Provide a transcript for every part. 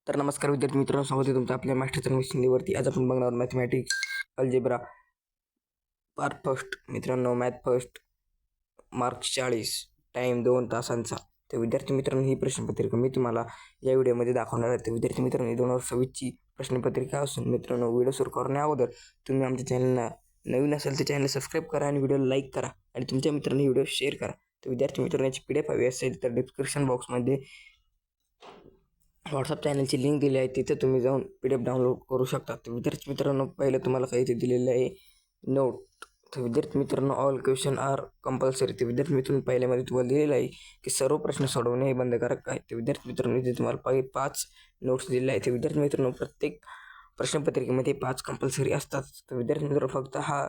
तर नमस्कार विद्यार्थी मित्रांनो, स्वागत आहे तुमचं आपल्या मास्टर चॅनल हिंदीवरती. आज आपण बघणार मॅथमॅटिक्स अल्जेब्रा पार्ट फर्स्ट. मित्रांनो, मॅथ फर्स्ट, मार्क्स 40, टाईम 2 तासांचा. तर विद्यार्थी मित्रांनो, ही प्रश्नपत्रिका मी तुम्हाला या व्हिडिओमध्ये दाखवणार आहे. तर विद्यार्थी मित्रांनो, ही 2026ची प्रश्नपत्रिका असून मित्रांनो, व्हिडिओ सुरू करण्या अगोदर तुम्ही आमच्या चॅनलला नवीन असेल तर चॅनल सबस्क्राईब करा आणि व्हिडिओला लाईक करा आणि तुमच्या मित्रांनी व्हिडिओ शेअर करा. तर विद्यार्थी मित्रांनो, याची PDF हवी असेल तर डिस्क्रिप्शन बॉक्समध्ये व्हॉट्सअप चॅनलची लिंक दिली आहे, तिथे तुम्ही जाऊन PDF डाउनलोड करू शकता. तर विद्यार्थी मित्रांनो, पहिलं तुम्हाला काही इथे दिलेलं आहे नोट. तर विद्यार्थी मित्रांनो, ऑल क्वेश्चन आर कंपल्सरी. तर विद्यार्थी मित्रांनो, पहिल्यामध्ये तुम्हाला दिलेलं आहे की सर्व प्रश्न सोडवणे हे बंधनकारक आहे. तर विद्यार्थी मित्रांनो, इथे तुम्हाला 5 नोट्स दिले आहेत. तर विद्यार्थी मित्रांनो, प्रत्येक प्रश्नपत्रिकेमध्ये 5 कंपल्सरी असतात. तर विद्यार्थी मित्रांनो, फक्त हा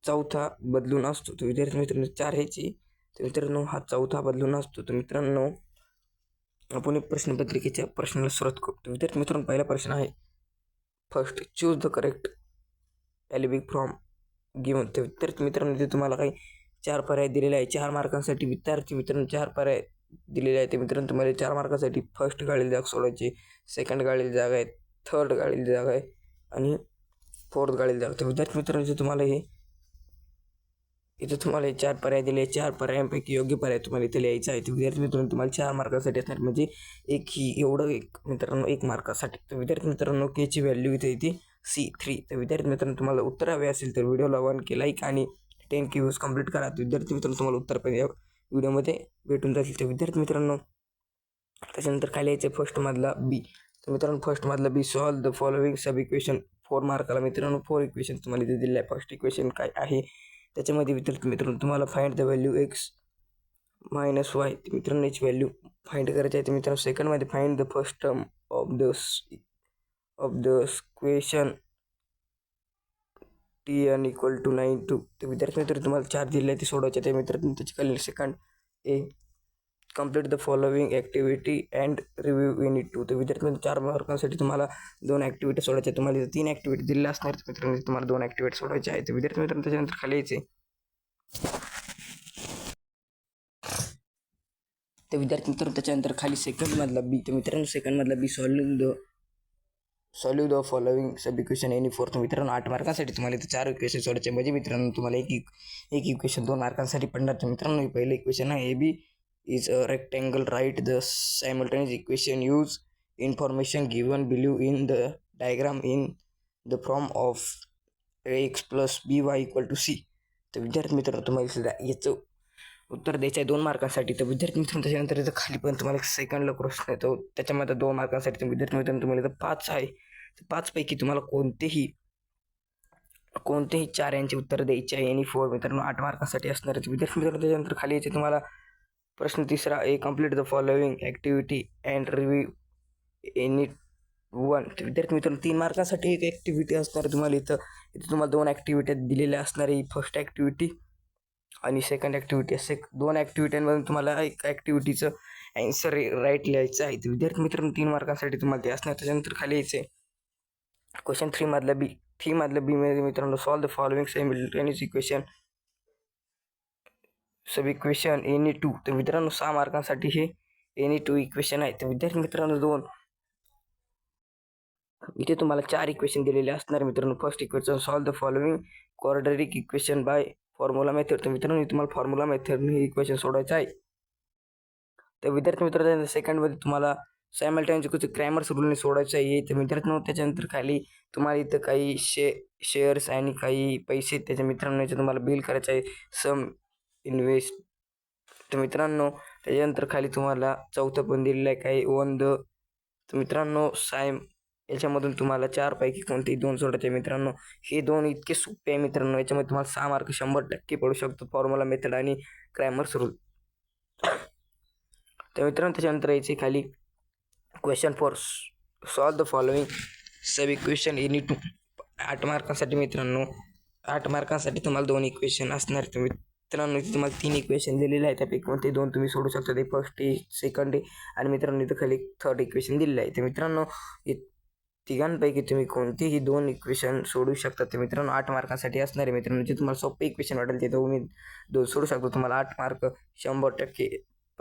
चौथा बदलून असतो. तर विद्यार्थी मित्रांनो, 4 ह्याची. तर मित्रांनो, हा चौथा बदलून असतो. तर मित्रांनो, आपण एक प्रश्नपत्रिकेच्या प्रश्नाला सुरुवात करतो. विद्यार्थी मित्रांनो, पहिला प्रश्न आहे फर्स्ट, चूज द करेक्ट एलिबिक फ्रॉम गिवन. तर विद्यार्थी मित्रांनो, इथे तुम्हाला काही 4 पर्याय दिलेले आहे. 4 मार्कांसाठी विद्यार्थी मित्रांनो 4 पर्याय दिलेले आहेत. ते मित्रांनो, तुम्हाला 4 मार्कासाठी फर्स्ट गाळलेली जागा सोडवायची, सेकंड गाळलेली जागा आहे, थर्ड गाळलेली जागा आहे आणि फोर्थ गाळलेली जागा. तर विद्यार्थी मित्रांनो, इथे तुम्हाला 4 पर्याय दिले. 4 पर्यायांपैकी योग्य पर्याय तुम्हाला इथे लिहायचा आहे. तर विद्यार्थी मित्रांनो, तुम्हाला 4 मार्कासाठी असणार, म्हणजे एक मित्रांनो 1 मार्कासाठी. तर विद्यार्थी मित्रांनो, केची व्हॅल्यू इथे येते C3. तर विद्यार्थी मित्रांनो, तुम्हाला उत्तर हवे असेल तर व्हिडिओला 1K लाईक आणि 10K व्ह्यूज कंप्लीट करा. तर विद्यार्थी मित्रांनो, तुम्हाला उत्तर पण या व्हिडिओमध्ये भेटून जातील. तर विद्यार्थी मित्रांनो, त्याच्यानंतर काय लिहायचं आहे फर्स्टमधला B. तर मित्रांनो, फर्स्टमधला B, solve the following sub equation. 4 मार्काला मित्रांनो 4 इक्वेशन तुम्हाला इथे दिले आहे. फर्स्ट इक्वेशन काय आहे त्याच्यामध्ये विद्यार्थी मित्रांनो, तुम्हाला find the value x minus y. मित्रांनो, याची व्हॅल्यू फाइंड करायची आहे. तर मित्रांनो, सेकंडमध्ये find the first term of the question tn equal to 9 तर विद्यार्थी मित्रांनो, तुम्हाला 4 दिले ते सोडवायचे. ते मित्रांनो, त्याची खाली second A, complete the following activity and review unit 2. तर विद्यार्थी मित्रांनो, 4 मार्कांसाठी तुम्हाला 2 ॲक्टिव्हिटी सोडायच्या. तुम्हाला 3 ॲक्टिव्हिटी दिलेल्या असणार. तर मित्रांनो, तुम्हाला 2 ॲक्टिव्हिटी सोडायचे आहेत. तर विद्यार्थी मित्रांनो, त्याच्यानंतर खाली यायचे. तर विद्यार्थी मित्रांनो, त्याच्यानंतर खाली सेकंडमधला B. तर मित्रांनो, सेकंडमधला B, solve the following sub equation any 4. मित्रांनो, 8 मार्कांसाठी तुम्हाला इथे 4 इक्वेशन सोडायचे. म्हणजे मित्रांनो, तुम्हाला एक इक्वेशन 2 मार्कांसाठी पडणार. तर मित्रांनो, पहिलं इक्वेशन आहे AB is a rectangle. Write the simultaneous equation. Use information given believe in the diagram in the form of x plus by equal to C. तर विद्यार्थी मित्रांनो, तुम्हाला याचं उत्तर द्यायचं आहे 2 मार्कांसाठी. तर विद्यार्थी मित्रांनो, त्याच्यानंतर इथं खाली पण तुम्हाला सेकंडला प्रश्न येतो, त्याच्यामध्ये 2 मार्कांसाठी. तर विद्यार्थी मित्रांनो, तुम्हाला इथं 5 आहे. तर 5 पैकी तुम्हाला कोणतेही 4 यांचे उत्तर द्यायचे आहे. एनी 4 मित्रांनो 8 मार्कांसाठी असणार आहे. विद्यार्थी मित्रांनो, त्याच्यानंतर खाली यायचे तुम्हाला प्रश्न तिसरा, A, complete the following activity and review any 1. तर विद्यार्थी मित्रांनो, 3 मार्कांसाठी एक ॲक्टिव्हिटी असणार आहे. तुम्हाला इथं तुम्हाला 2 ॲक्टिव्हिटी दिलेल्या असणार आहे. फर्स्ट ॲक्टिव्हिटी आणि सेकंड ॲक्टिव्हिटी, असे 2 ॲक्टिव्हिटीमधून तुम्हाला एक ॲक्टिव्हिटीचं ॲन्सर राईट लिहायचं आहे. तर विद्यार्थी मित्रांनो, 3 मार्कांसाठी तुम्हाला ते असणार. त्याच्यानंतर खाली यायचे क्वेश्चन 3 मधला बी मध्ये मित्रांनो, solve the following simultaneous equation sub equation any 2. तर मित्रांनो, 6 मार्कांसाठी हे एनी 2 इक्वेशन आहे. तर विद्यार्थी मित्रांनो, इथे तुम्हाला 4 इक्वेशन दिलेले असणार मित्रांनो. First equation, solve the following quadratic equation by formula method. तर मित्रांनो, तुम्हाला फॉर्म्युला मेथडने हे इक्वेशन सोडवायचं आहे. तर विद्यार्थी मित्रांनो, सेकंडमध्ये तुम्हाला सायमल्टेनियस क्रॅमर्स रूलने सोडायचं आहे. तर मित्रांनो, त्याच्यानंतर खाली तुम्हाला इथं काही शेअर्स आणि काही पैसे त्याच्या मित्रांनो याचे तुम्हाला बिल करायचं आहे, सम इन्व्हेस्ट. तर मित्रांनो, त्याच्यानंतर खाली तुम्हाला चौथं पण दिलेलं आहे काही ओन द. तर मित्रांनो, याच्यामधून तुम्हाला 4 पैकी कोणतेही 2 सोडायचे मित्रांनो. हे 2 इतके सोपे आहे मित्रांनो, याच्यामध्ये तुम्हाला 6 मार्क 100% पडू शकतो, फॉर्म्युला मेथड आणि क्रॅमर्स रूल. तर मित्रांनो, त्याच्यानंतर यायचे खाली question 4, solve the following sub equation any 2. 8 मार्कांसाठी मित्रांनो, 8 मार्कांसाठी तुम्हाला 2 इक्वेशन असणार. तर मित्रांनो, इथे तुम्हाला 3 इक्वेशन दिलेले आहे. त्यापैकी कोणते 2 तुम्ही सोडू शकता. ते फर्स्ट आहे, सेकंड आहे आणि मित्रांनो इथं खाली थर्ड इक्वेशन दिलेलं आहे. तर मित्रांनो, तिघांपैकी तुम्ही कोणतेही 2 इक्वेशन सोडू शकता. तर मित्रांनो, 8 मार्कांसाठी असणार आहे. मित्रांनो, जे तुम्हाला सोपे इक्वेशन वाटेल ते तुम्ही 2 सोडू शकता. तुम्हाला 8 मार्क 100%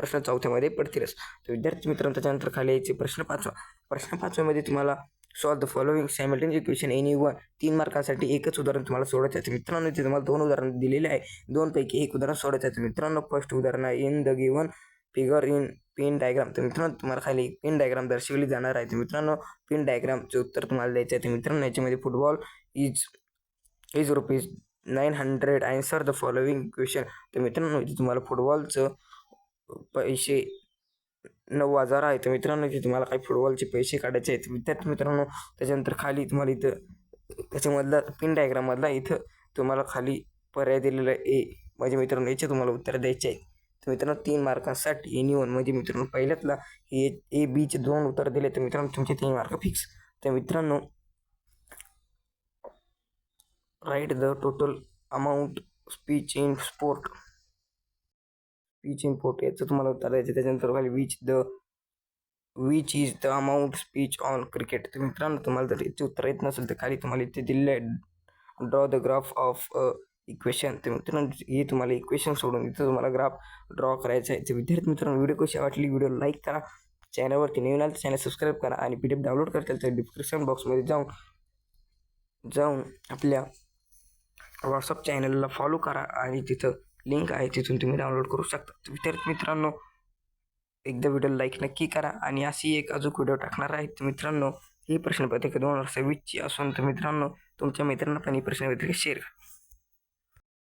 प्रश्न चौथ्यामध्ये पडतीलच. तर विद्यार्थी मित्रांनो, त्याच्यानंतर खाली यायचे प्रश्न 5वा. प्रश्न 5व्यामध्ये तुम्हाला solve the following simultaneous equation any one. 3 मार्कासाठी एकच उदाहरण तुम्हाला सोडवायचं आहे. मित्रांनो, इथे तुम्हाला 2 उदाहरण दिलेले आहे. 2 पैकी एक उदाहरण सोडवायचं आहे. मित्रांनो, फर्स्ट उदाहरण आहे in the given figure in pin diagram. तर मित्रांनो, तुम्हाला खाली पिन डायग्राम दर्शवली जाणार आहे. तर मित्रांनो, पिन डायग्रामचे उत्तर तुम्हाला द्यायचं आहे. तर मित्रांनो, याच्यामध्ये football is rupees 900. Answer the following question. तर मित्रांनो, इथे तुम्हाला फुटबॉलचं पैसे 9,000 आहे. तर मित्रांनो, इथे तुम्हाला काही फुटबॉलचे पैसे काढायचे आहेत. विद्यार्थी मित्रांनो, त्याच्यानंतर खाली तुम्हाला इथं त्याच्यामधला पिन डायग्राममधला इथं तुम्हाला खाली पर्याय दिलेला ए, म्हणजे मित्रांनो याचे तुम्हाला उत्तर द्यायचे आहे. तर मित्रांनो, 3 मार्कांसाठी एनी वन, म्हणजे मित्रांनो पहिल्यातला हे ए बीचे 2 उत्तर दिले. तर मित्रांनो, तुमचे 3 मार्क फिक्स. तर मित्रांनो, write the total amount speech in sport. याचं तुम्हाला उत्तर द्यायचं. त्याच्यानंतर खाली which is the amount speech on cricket. तर मित्रांनो, तुम्हाला जर याचे उत्तर येत नसेल तर खाली तुम्हाला इथे दिलेलं आहे draw the graph of equation. तर मित्रांनो, हे तुम्हाला इक्वेशन सोडून इथं तुम्हाला ग्राफ ड्रॉ करायचा आहे. तर विद्यार्थी मित्रांनो, व्हिडिओ कशी वाटली, व्हिडिओ लाईक करा, चॅनलवरती नवीन आलं तर चॅनल सबस्क्राईब करा आणि PDF डाउनलोड करता तर डिस्क्रिप्शन बॉक्समध्ये जाऊन आपल्या व्हॉट्सअप चॅनलला फॉलो करा आणि तिथं लिंक आहे, तिथून तुम्ही डाउनलोड करू शकता. तर विद्यार्थी मित्रांनो, एकदा व्हिडिओ लाईक नक्की करा आणि अशी एक अजून व्हिडिओ टाकणार आहे. तर मित्रांनो, ही प्रश्नपत्रिका 2026ची असून तर मित्रांनो, तुमच्या मित्रांना पण ही प्रश्नपत्रिका शेअर करा.